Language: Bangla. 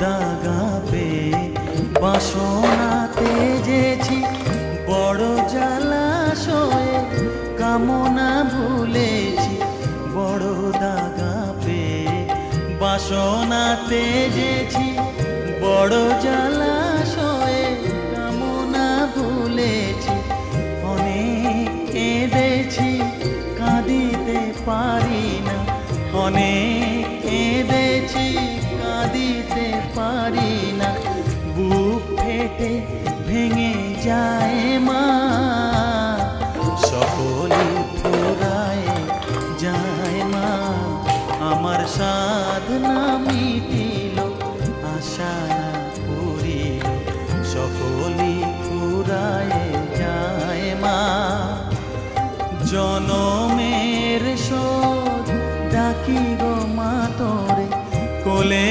দাগা পেয়ে বাসনা তেজেছি বড় জলাশয়ে কামনা ভুলেছি বড় দাগা পেয়ে বাসনা তেজেছি বড় জলাশয়ে কামনা ভুলেছি অনেক কেঁদেছি কাঁদিতে পারি না অনেক কেঁদেছি কাঁদিতে পারি না বুক ফেটে ভেঙে যায় মা সকলে ফুরায় যায় মা আমার সাধনা মিটিল আশা না পুরিল সকলে ফুরায় যায় মা জনমের শোধ ডাকি গো মা তোরে কোলে